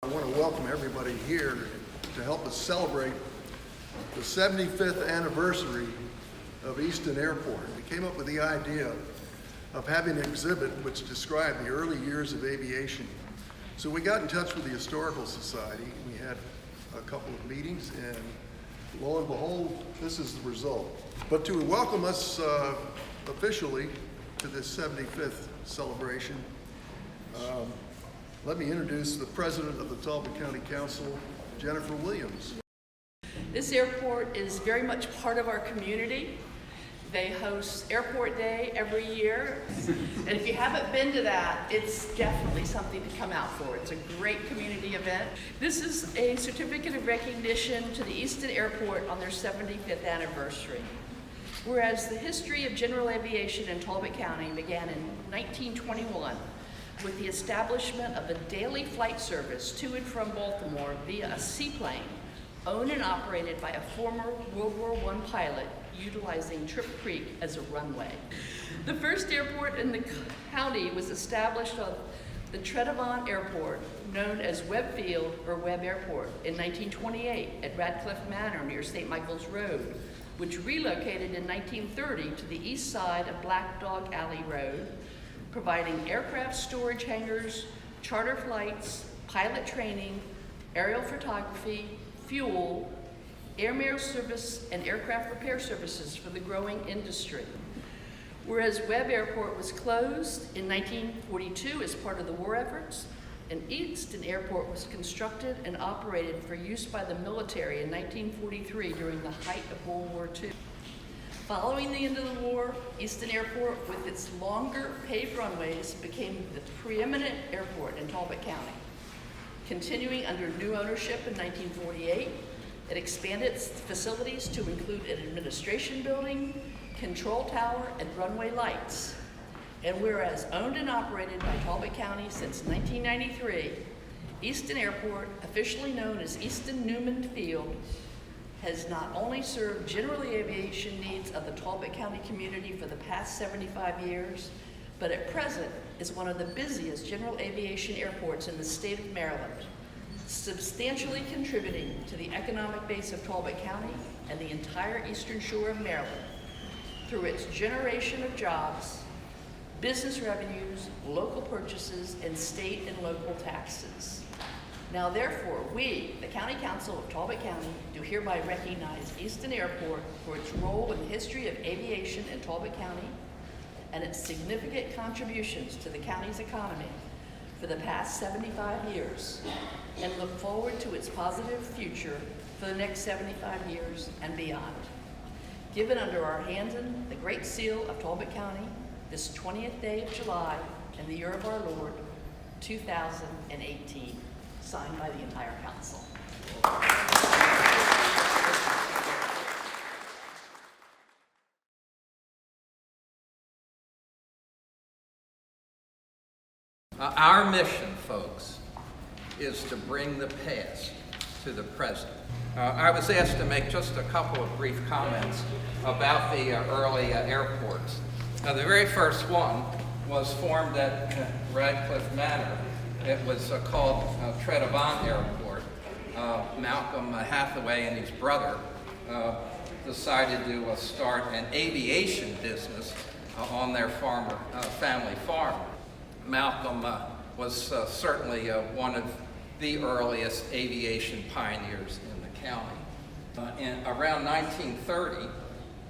I want to welcome everybody here to help us celebrate the 75th anniversary of Easton Airport. We came up with the idea of having an exhibit which described the early years of aviation. So we got in touch with the Historical Society. We had a couple of meetings, and lo and behold, this is the result. But to welcome us officially to this 75th celebration, let me introduce the President of the Talbot County Council, Jennifer Williams. This airport is very much part of our community. They host Airport Day every year. And if you haven't been to that, it's definitely something to come out for. It's a great community event. This is a certificate of recognition to the Easton Airport on their 75th anniversary. Whereas the history of general aviation in Talbot County began in 1921 with the establishment of a daily flight service to and from Baltimore via a seaplane owned and operated by a former World War I pilot utilizing Trip Creek as a runway. The first airport in the county was established on the Tredevan Airport, known as Webb Field or Webb Airport, in 1928 at Radcliffe Manor near St. Michael's Road, which relocated in 1930 to the east side of Black Dog Alley Road, providing aircraft storage hangars, charter flights, pilot training, aerial photography, fuel, airmail service, and aircraft repair services for the growing industry. Whereas Webb Airport was closed in 1942 as part of the war efforts, and Easton Airport was constructed and operated for use by the military in 1943 during the height of World War II. Following the end of the war, Easton Airport, with its longer paved runways, became the preeminent airport in Talbot County. Continuing under new ownership in 1948, it expanded its facilities to include an administration building, control tower, and runway lights. And whereas owned and operated by Talbot County since 1993, Easton Airport, officially known as Easton Newman Field, has not only served general aviation needs of the Talbot County community for the past 75 years, but at present is one of the busiest general aviation airports in the state of Maryland, substantially contributing to the economic base of Talbot County and the entire eastern shore of Maryland through its generation of jobs, business revenues, local purchases, and state and local taxes. Now therefore, we, the County Council of Talbot County, do hereby recognize Easton Airport for its role in the history of aviation in Talbot County and its significant contributions to the county's economy for the past 75 years, and look forward to its positive future for the next 75 years and beyond. Given under our hands in the Great Seal of Talbot County, this 20th day of July in the year of our Lord, 2018, signed by the entire council. Our mission, folks, is to bring the past to the present. I was asked to make just a couple of brief comments about the early airports. The very first one was formed at Radcliffe Manor. It was called Tredevan Airport. Malcolm Hathaway and his brother decided to start an aviation business on their family farm. Malcolm was certainly one of the earliest aviation pioneers in the county. In around 1930,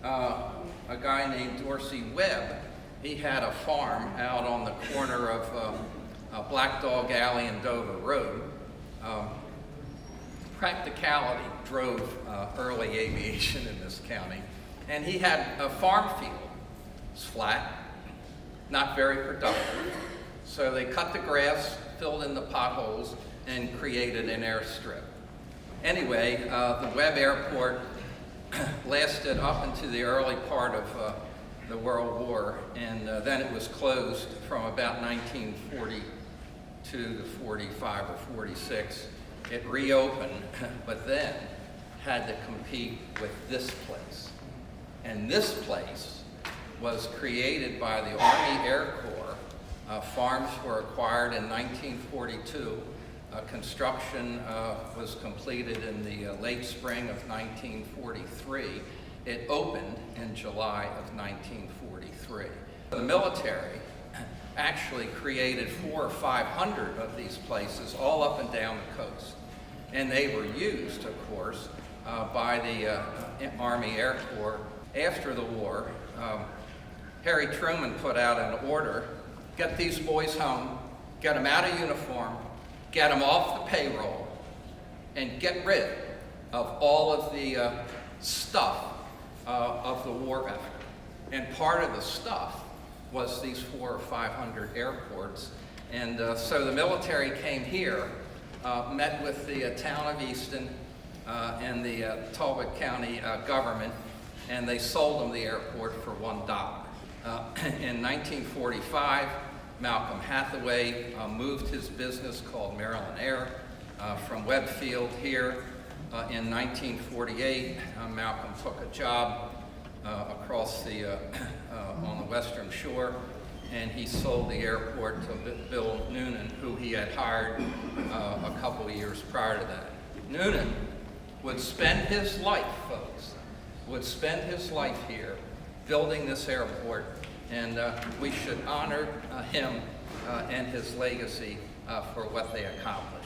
a guy named Dorsey Webb, he had a farm out on the corner of Black Dog Alley and Dover Road. Practicality drove early aviation in this county, and he had a farm field. It was flat, not very productive, so they cut the grass, filled in the potholes, and created an airstrip. Anyway, the Webb Airport lasted up into the early part of the World War, and then it was closed from about 1942 to 45 or 46. It reopened, but then had to compete with this place. And this place was created by the Army Air Corps. Farms were acquired in 1942 Construction was completed in the late spring of 1943. It opened in July of 1943. The military actually created 400 or 500 of these places all up and down the coast. And they were used, of course, by the Army Air Corps. After the war, Harry Truman put out an order, get these boys home, get them out of uniform, get them off the payroll, and get rid of all of the stuff of the war effort. And part of the stuff was these 400 or 500 airports. And so the military came here, met with the town of Easton and the Talbot County government, and they sold them the airport for $1. In 1945, Malcolm Hathaway moved his business called Maryland Air from Webfield here. In 1948, Malcolm took a job across the on the Western Shore, and he sold the airport to Bill Noonan, who he had hired a couple of years prior to that. Noonan would spend his life, folks, would spend his life here building this airport, and we should honor him and his legacy for what they accomplished.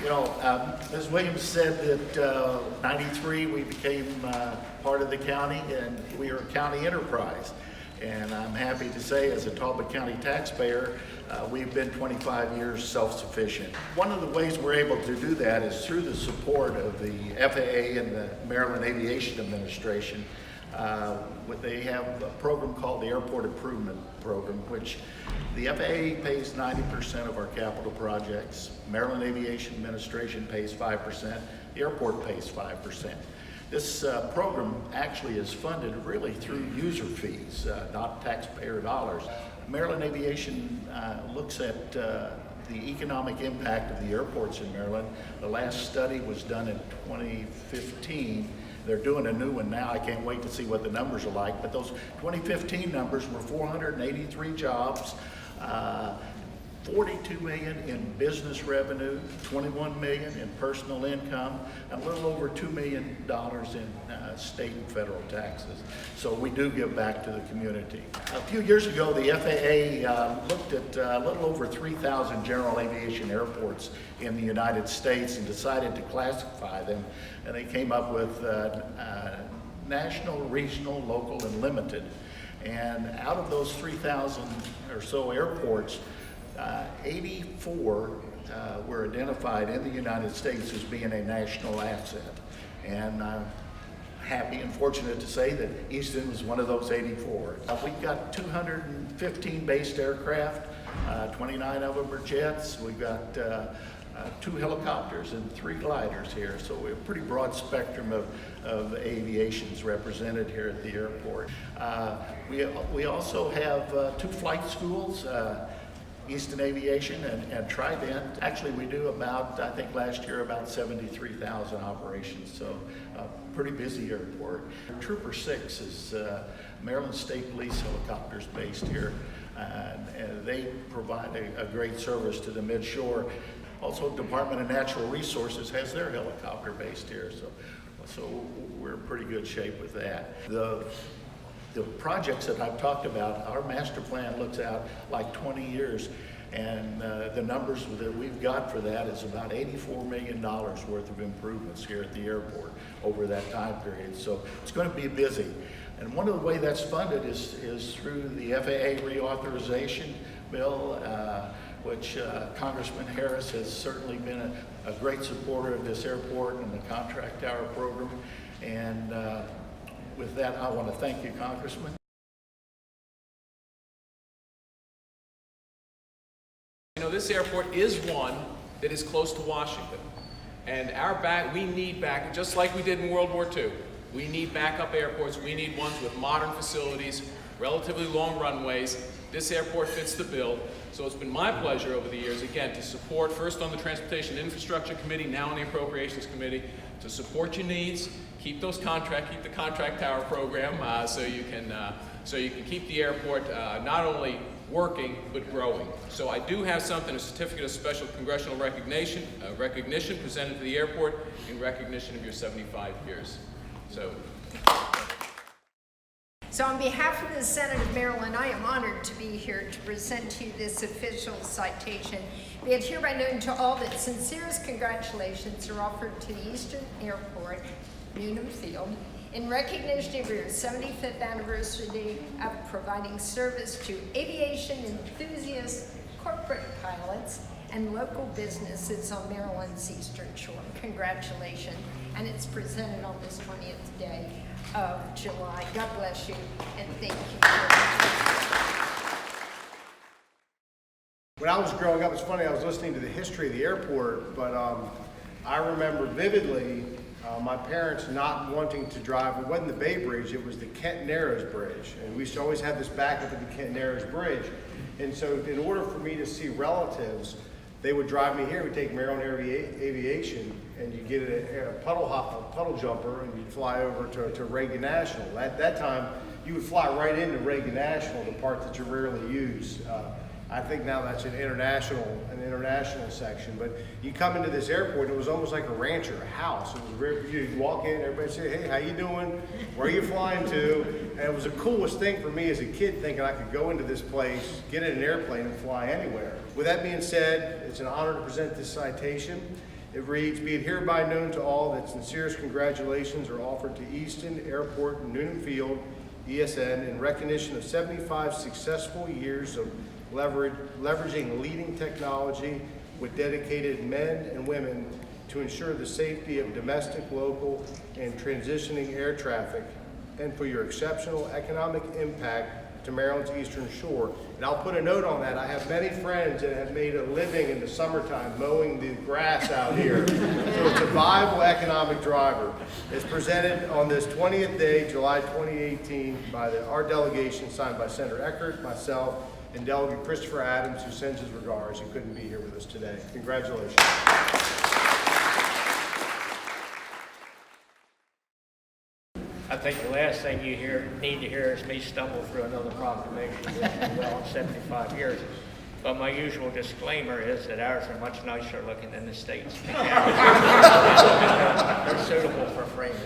You know, Ms. Williams said that 93 we became part of the county, and we are a county enterprise. And I'm happy to say, as a Talbot County taxpayer, we've been 25 years self-sufficient. One of the ways we're able to do that is through the support of the FAA and the Maryland Aviation Administration. They have a program called the Airport Improvement Program, which the FAA pays 90% of our capital projects. Maryland Aviation Administration pays 5%. The airport pays 5%. This program actually is funded really through user fees, not taxpayer dollars. Maryland Aviation looks at the economic impact of the airports in Maryland. The last study was done in 2015. They're doing a new one now. I can't wait to see what the numbers are like. But those 2015 numbers were 483 jobs, 42 million in business revenue, 21 million in personal income, and a little over $2 million in state and federal taxes. So we do give back to the community. A few years ago, the FAA looked at a little over 3,000 general aviation airports in the United States and decided to classify them. And they came up with national, regional, local, and limited. And out of those 3,000 or so airports, 84 were identified in the United States as being a national asset. And I'm happy and fortunate to say that Easton was one of those 84. We've got 215 based aircraft, 29 of them are jets. We've got 2 helicopters and 3 gliders here. So we have a pretty broad spectrum of aviations represented here at the airport. We also have 2 flight schools, Easton Aviation and Trident. Actually, we do about, I think last year, about 73,000 operations, so a pretty busy airport. Trooper 6 is Maryland State Police helicopters based here, and they provide a great service to the mid-shore. Also, Department of Natural Resources has their helicopter based here, so we're in pretty good shape with that. The projects that I've talked about, our master plan looks out like 20 years, and the numbers that we've got for that is about $84 million worth of improvements here at the airport over that time period. So it's going to be busy. And one of the ways that's funded is through the FAA reauthorization bill, which Congressman Harris has certainly been a great supporter of this airport and the contract tower program. And with that, I want to thank you, Congressman. You know, this airport is one that is close to Washington. And we need back, just like we did in World War II, we need backup airports. We need ones with modern facilities, relatively long runways. This airport fits the bill. So it's been my pleasure over the years, again, to support, first on the Transportation Infrastructure Committee, now on the Appropriations Committee, to support your needs, keep the contract tower program so you can so you can keep the airport not only working, but growing. So I do have something, a certificate of special congressional recognition presented to the airport in recognition of your 75 years. So on behalf of the Senate of Maryland, I am honored to be here to present to you this official citation. Be it hereby known to all that sincerest congratulations are offered to the Easton Airport, Newnham Field, in recognition of your 75th anniversary of providing service to aviation enthusiasts, corporate pilots, and local businesses on Maryland's Eastern Shore. Congratulations. And it's presented on this 20th day of July. God bless you, and thank you very much. When I was growing up, it's funny, I was listening to the history of the airport, but I remember vividly my parents not wanting to drive. It wasn't the Bay Bridge, it was the Kent Narrows Bridge. And we used to always have this backup at the Kent Narrows Bridge. And so in order for me to see relatives, they would drive me here. We'd take Maryland Aviation, and you get a puddle jumper, and you'd fly over to Reagan National. At that time, you would fly right into Reagan National, the part that you rarely use. I think now that's an international section, but you come into this airport, it was almost like a ranch or a house. It was very, you'd walk in, everybody say, hey, how you doing? Where are you flying to? And it was the coolest thing for me as a kid, thinking I could go into this place, get in an airplane and fly anywhere. With that being said, it's an honor to present this citation. It reads, be it hereby known to all that sincerest congratulations are offered to Easton Airport and Newnham Field, ESN, in recognition of 75 successful years of leveraging leading technology with dedicated men and women to ensure the safety of domestic, local, and transitioning air traffic, and for your exceptional economic impact to Maryland's Eastern Shore. And I'll put a note on that. I have many friends that have made a living in the summertime mowing the grass out here. So it's a viable economic driver. It's presented on this 20th day, July 2018, by our delegation, signed by Senator Eckardt, myself, and Delegate Christopher Adams, who sends his regards. He couldn't be here with us today. Congratulations. I think the last thing you need to hear is me stumble through another proclamation, which is well in 75 years. But my usual disclaimer is that ours are much nicer looking than the states. They're suitable for framing.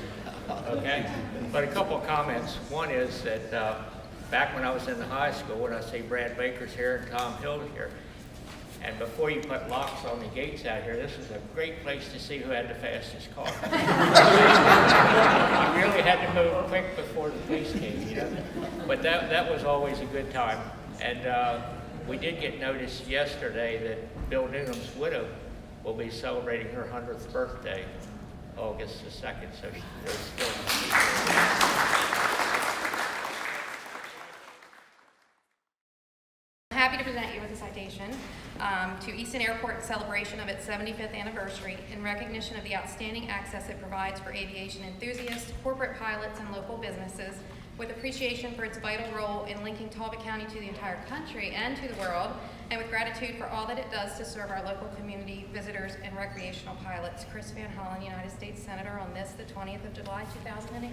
Okay? But a couple of comments. One is that back when I was in the high school, and I see Brad Baker's here and Tom Hill's here, and before you put locks on the gates out here, this was a great place to see who had the fastest car. You really had to move quick before the police came, you know. But that was always a good time. And we did get notice yesterday that Bill Newnham's widow will be celebrating her 100th birthday, August the 2nd, so there's still Happy to present you with a citation to Easton Airport in celebration of its 75th anniversary in recognition of the outstanding access it provides for aviation enthusiasts, corporate pilots, and local businesses, with appreciation for its vital role in linking Talbot County to the entire country and to the world, and with gratitude for all that it does to serve our local community, visitors, and recreational pilots. Chris Van Hollen, United States Senator, on this, the 20th of July, 2018.